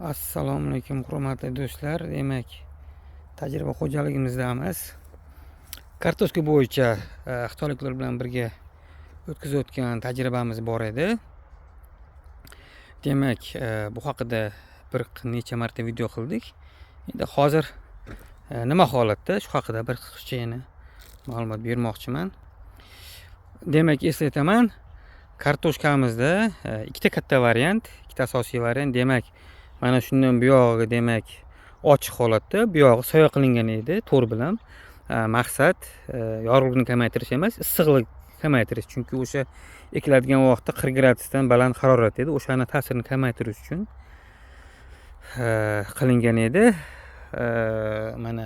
Assalomu alaykum hurmatli do'stlar. Demak, tajriba xo'jaligimizdamiz. Kartoshka bo'yicha xitoyliklar bilan birga o'tkazayotgan tajribamiz bor edi. Demak, bu haqida bir necha marta video qildik. Endi hozir nima holatda shu haqida bir qisqacha ma'lumot bermoqchiman. Demak, eslataman, kartoshkamizda ikkita katta variant, ikkita asosiy variant. Demak, mana shundan buyog'i demak ochiq holatda, buyog'i soya qilingan edi to'r bilan. Maqsad yorug'likni kamaytirish emas, issiqlik kamaytirish. Chunki o'sha ekiladigan vaqtda 40 gradusdan baland harorat edi. O'shani ta'sirini kamaytirish uchun qilingan edi. Mana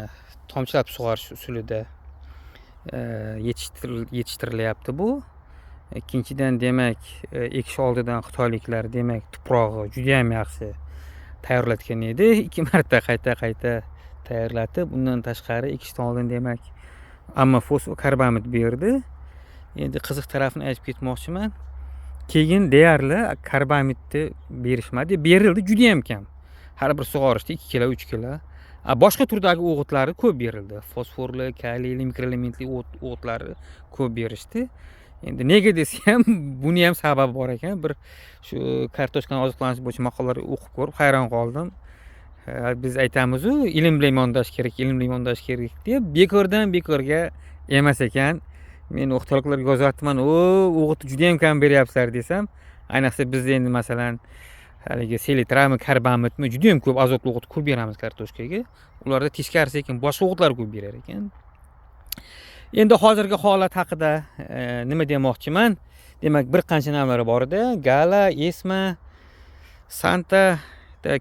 tomchilab sug'orish usulida yetishtirilyapti bu. Ikkinchidan demak ekish oldidan xitoyliklar demak tuprog'i juda ham yaxshi tayyorlatgan edi. 2 marta qayta tayyorlatib, undan tashqari ekishdan oldin demak ammofos va karbamid berdi. Endi qiziq tarafini aytib ketmoqchiman. Keyin deyarli karbamidni berishmadi, berildi juda ham kam. Har bir sug'orishda 2 kilo, 3 kilo. Boshqa turdagi o'g'itlarni ko'p berildi. Fosforli, kaliyli, mikroelementli o'g'itlarni ko'p berishdi. Endi nega desam, buni ham sababi bor ekan. Bir shu kartoshkani oziqlanish bo'yicha maqolalar o'qib ko'rib hayron qoldim. Biz aytamiz-ku, ilm bilan yondash kerak, ilm bilan yondash kerak deb bekordan bekorga emas ekan. Men o'qituvchilarga yozyapman, o'g'itni juda ham kam beryapsizlar desam, ayniqsa bizda endi masalan haligi selitrami, karbamidmi juda ham ko'p azotli o'g'it ko'p beramiz kartoshkaga. Ularda teskarisi ekan, boshqa o'g'itlar ko'p berar ekan. Endi hozirgi holat haqida nima demoqchiman? Demak, bir qancha navlar bor edi. Gala, Esma, Santa,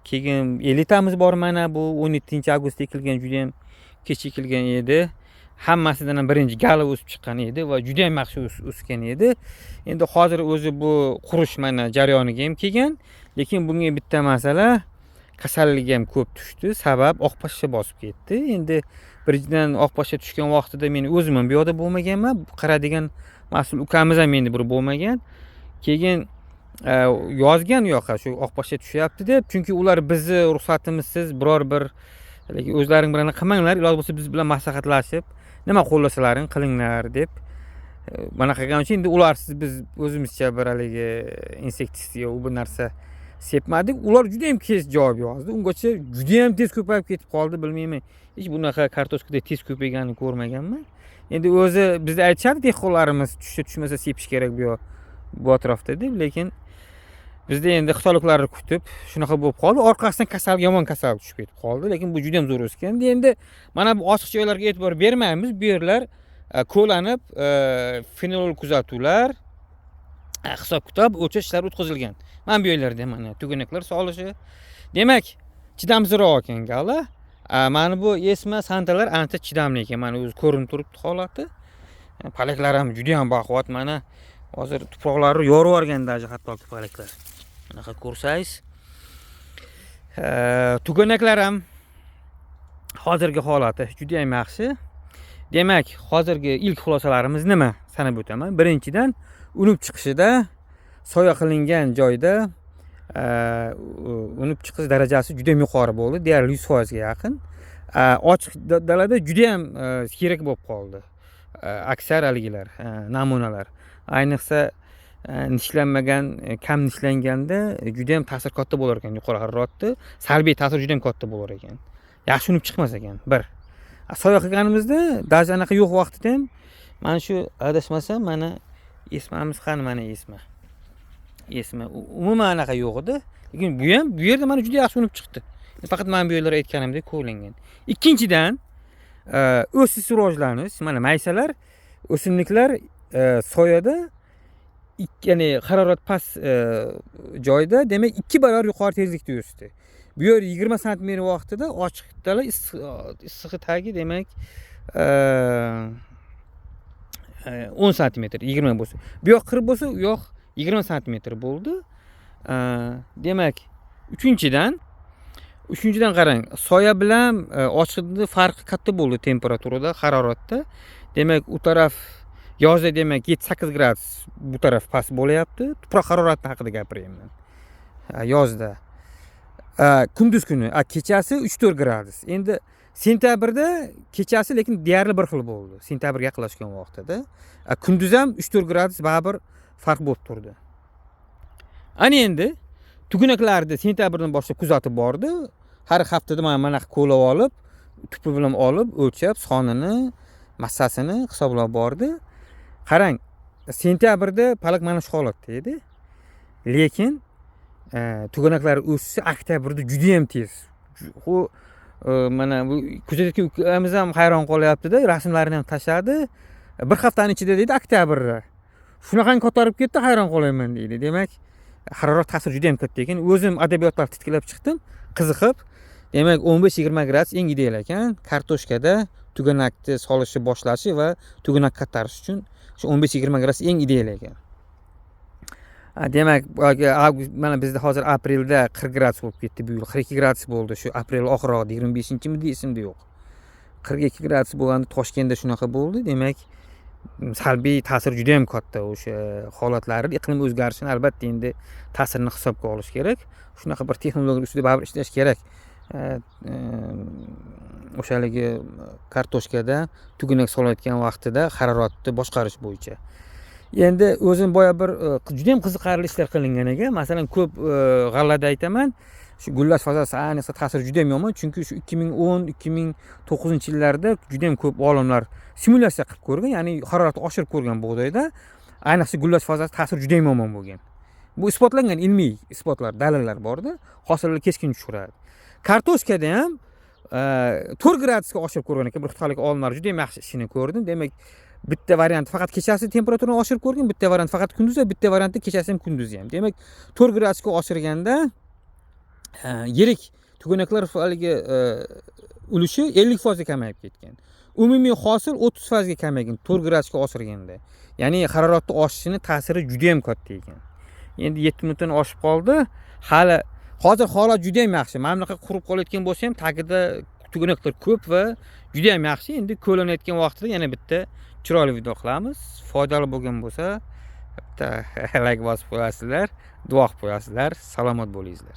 keyin elitamiz bor. Mana bu 17-avgustda ekilgan, juda ham kech ekilgan edi. Hammasidan ham birinchi Gala o'sib chiqqan edi va juda ham yaxshi o'sgan edi. Endi hozir o'zi bu qurish mana jarayoniga ham kelgan, lekin bunga bitta masala, kasallik ham ko'p tushdi. Sabab oqpashsha bosib ketdi. Endi birinchidan oqpashsha tushgan vaqtida men o'zim ham bu yoqda bo'lmaganman. Qaradigan mas'ul ukamiz ham endi bir bo'lmagan. Keyin yozgan u yoqqa shu oqpashsha tushyapti deb, chunki ular bizni ruxsatimizsiz biror bir o'zlaring bilan qilmanglar, iloji bo'lsa biz bilan maslahatlashib, nima qo'llasalaring qilinglar deb mana qilgan uchun endi ularsiz biz o'zimizcha bir haligi insektsiya u bir narsa sepmadik. Ular juda ham tez javob yozdi. Ungacha juda ham tez ko'payib ketib qoldi, bilmayman. Hech bunaqa kartoshkada tez ko'payganini ko'rmaganman. Endi o'zi bizda aytishadi, dehqonlarimiz tushmasa sepish kerak bu atrofda deb, lekin bizda endi xitoyliklarni kutib shunaqa bo'lib qoldi. Orqasidan yomon kasallik tushib ketib qoldi, lekin bu juda ham zo'r o'sgan. Endi mana bu ochiq joylarga e'tibor bermaymiz. Bu yerlar ko'lanib, fenolol kuzatuvlar, hisob-kitob o'lchashlar o'tkazilgan. Mana bu yerlarda mana tugunaklar solishi. Demak, chidamsizroq ekan Gala. Mana bu Esma, Santalar ancha chidamli ekan. Mana o'zi ko'rinib turibdi holati. Palaklar ham juda ham baquvvat. Mana hozir tuproqlari yorib yuborgan daji hatto palaklar. Bunaqa ko'rsangiz. Tugunaklar ham hozirgi holati juda ham yaxshi. Demak, hozirgi ilk xulosalarimiz nima? Sanab o'taman. Birinchidan, unib chiqishida soya qilingan joyda unib chiqish darajasi juda ham yuqori bo'ldi, deyarli 100% ga yaqin. Ochiq dalada juda ham kerak bo'lib qoldi. Aksar haligilar, namunalar. Ayniqsa nishlanmagan, kam nishlanganda juda ham ta'sir katta bo'lar ekan, yuqori haroratda salbiy ta'sir juda ham katta bo'lar ekan. Yaxshi unib chiqmas ekan. Bir soya qilganimizda daj anaqa yo'q vaqtida ham mana shu adashmasam mana Esmamiz qani, mana Esma umuman anaqa yo'q edi, lekin bu yerda mana juda yaxshi unib chiqdi. Faqat men bu yerlar aytganimdek ko'ringan. Ikkinchidan, o'sish rivojlanish, mana maysalar, o'simliklar soyada ya'ni harorat past joyda demak 2 barobar yuqori tezlikda o'sdi. Bu yer 20 sm vaqtida ochiq dala issig'i tagi demak 10 sm, 20 bo'lsa. Bu yoq 40 bo'lsa, u yoq 20 sm bo'ldi. Demak, uchinchidan qarang, soya bilan ochiqlikning farqi katta bo'ldi temperaturada, haroratda. Demak, u taraf yozda demak 7-8 gradus, bu taraf past bo'layapti. Tuproq harorati haqida gapiryapman. Yozda kunduz kuni, kechasi 3-4 gradus. Endi sentyabrda kechasi lekin deyarli bir xil bo'ldi. Sentyabrga yaqinlashgan vaqtida. Kunduz ham 3-4 gradus baribir farq bo'lib turdi. Ana endi tugunaklarni sentyabrdan boshlab kuzatib bordi. Har haftada mana qo'lab olib, tupi bilan olib, o'lchab, sonini, massasini hisoblab bordi. Qarang, sentyabrda palik mana shu holatda edi. Lekin tugunaklar o'sishi oktyabrda juda ham tez. Mana bu kuzatuvchi ukamiz ham hayron qolyapti-da, rasmlarini ham tashladi. Bir haftaning ichida deydi oktyabrda. Shunaqangi ko'tarib ketdi, hayron qolyapman deydi. Demak, harorat ta'siri juda ham katta ekan. O'zim adabiyotlar titkilab chiqdim, qiziqib. Demak, 15-20 gradus eng ideal ekan. Kartoshkada tugunakni solishi boshlashi va tugunak ko'tarish uchun shu 15-20 gradus eng ideal ekan. Demak, mana bizda hozir aprelda 40 gradus bo'lib ketdi bu yil. 42 gradus bo'ldi shu aprel oxirida 25-midi esimda yo'q. 42 gradus bo'lganda Toshkentda shunaqa bo'ldi. Demak, salbiy ta'sir juda ham katta o'sha holatlar, iqlim o'zgarishini albatta endi ta'sirini hisobga olish kerak. Shunaqa bir texnologiya ustida baribir ishlash kerak. O'shaligi kartoshkada tugunak solayotgan vaqtida haroratni boshqarish bo'yicha. Endi o'zim boya bir juda ham qiziqarli ishlar qilingan ekan. Masalan, ko'p g'allada aytaman, shu gullash fazasi ayniqsa ta'siri juda ham yomon, chunki shu 2010-2009-yillarda juda ham ko'p olimlar simulyatsiya qilib ko'rgan, ya'ni haroratni oshirib ko'rgan bug'doyda, ayniqsa gullash fazasi ta'siri juda ham yomon bo'lgan. Bu isbotlangan ilmiy isbotlar, dalillar borda, hosillar keskin tushiradi. Kartoshkada ham 4 gradusga oshirib ko'rgan ekan. Bir xitoylik olimlar juda ham yaxshi ishini ko'rdim. Demak, bitta variant faqat kechasi temperaturani oshirib ko'rgan, bitta variant faqat kunduz va bitta variantda kechasi ham kunduzi ham. Demak, 4 gradusga oshirganda yirik tugunaklar haligi ulushi 50% ga kamayib ketgan. Umumiy hosil 30% ga kamaygan 4 gradusga oshirganda. Ya'ni haroratni oshishini ta'siri juda ham katta ekan. Endi 7 minutdan oshib qoldi. Hozir holat juda ham yaxshi. Mana bunaqa qurib qolayotgan bo'lsa ham tagida tugunaklar ko'p va juda ham yaxshi. Endi ko'lanayotgan vaqtida yana bitta chiroyli video qilamiz. Foydali bo'lgan bo'lsa, bitta like bosib qo'yasizlar, duo qilib qo'yasizlar. Salomat bo'lingizlar.